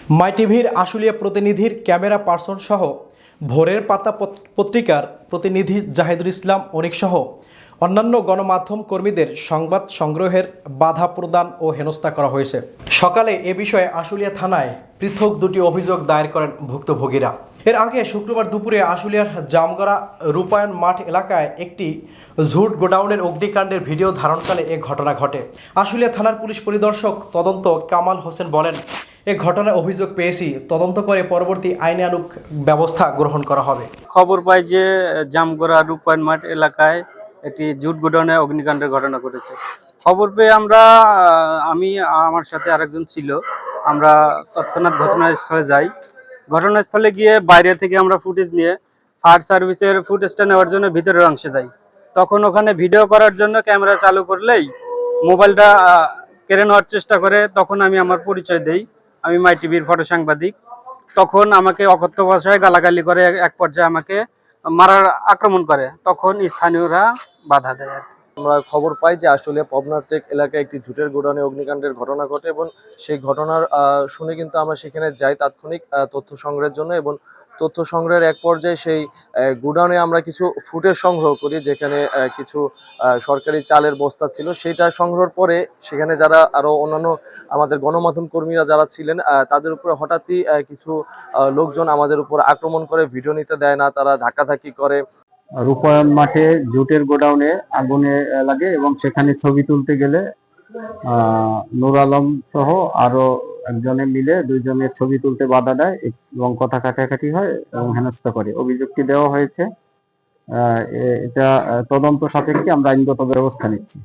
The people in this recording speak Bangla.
মাই টিভির আশুলিয়া প্রতিনিধির ক্যামেরা পার্সন সহ ভোরের পাতা পত্রিকার প্রতিনিধি জাহিদুল ইসলাম অনিক সহ অন্যান্য গণমাধ্যম কর্মীদের সংবাদ সংগ্রহের বাধা প্রদান ও হেনস্থা করা হয়েছে। সকালে এ বিষয়ে আশুলিয়া থানায় পৃথক দুটি অভিযোগ দায়ের করেন ভুক্তভোগীরা। এর আগে শুক্রবার দুপুরে আশুলিয়ার জামগড়া রূপায়ণ মাঠ এলাকায় একটি ঝুট গোডাউনের অগ্নিকাণ্ডের ভিডিও ধারণকালে এ ঘটনা ঘটে। আশুলিয়া থানার পুলিশ পরিদর্শক তদন্ত কামাল হোসেন বলেন, এ ঘটনায় অভিযোগ পেয়েছি, তদন্ত করে পরবর্তী আইনানুগ ব্যবস্থা গ্রহণ করা হবে। খবর পাই যে জামগড়া রূপায়ণ মাঠ এলাকায় একটি জুট গোডাউনে অগ্নিকাণ্ডের ঘটনা ঘটেছে। খবর পেয়ে আমি আমার সাথে আরেকজন ছিল, আমরা তৎক্ষণাৎ ঘটনাস্থলে যাই। ঘটনাস্থলে গিয়ে বাইরে থেকে আমরা ফুটেজ নিয়ে ফায়ার সার্ভিসের ফুটেজটা নেওয়ার জন্য ভিতরের অংশে যাই। তখন ওখানে ভিডিও করার জন্য ক্যামেরা চালু করলেই মোবাইলটা কেড়ে নেওয়ার চেষ্টা করে। তখন আমি আমার পরিচয় দেই, আমি মাই টিভির ফটো সাংবাদিক। তখন আমাকে অকথ্য ভাষায় গালাগালি করে, এক পর্যায়ে আমাকে মারার আক্রমণ করে। তখন স্থানীয়রা বাধা দেয় আর কি। আমরা খবর পাই যে আসলে পবনাটেক এলাকায় একটি জুটের গোডাউনে অগ্নিকাণ্ডের ঘটনা ঘটে এবং সেই ঘটনার শুনে কিন্তু আমরা সেখানে যাই তাৎক্ষণিক তথ্য সংগ্রহের জন্য। এবং তথ্য সংগ্রহের এক পর্যায়ে সেই গোডাউনে আমরা কিছু ফুটেজ সংগ্রহ করি, যেখানে কিছু সরকারি চালের বস্তা ছিল। সেইটা সংগ্রহের পরে সেখানে যারা আরো অন্যান্য আমাদের গণমাধ্যম কর্মীরা যারা ছিলেন, তাদের উপরে হঠাৎই কিছু লোকজন আমাদের উপর আক্রমণ করে, ভিডিও নিতে দেয় না, তারা ধাক্কাধাক্কি করে। রূপায়ণ মাঠে জুটের গোডাউনে আগুনে লাগে এবং সেখানে ছবি তুলতে গেলে নূর আলম সহ আরো একজনে মিলে দুইজনের ছবি তুলতে বাধা দেয় এবং কথা কাটাকাটি হয় এবং হেনস্থা করে। অভিযোগটি দেওয়া হয়েছে। এটা তদন্ত সাপেক্ষে আমরা আইনগত ব্যবস্থা নিচ্ছি।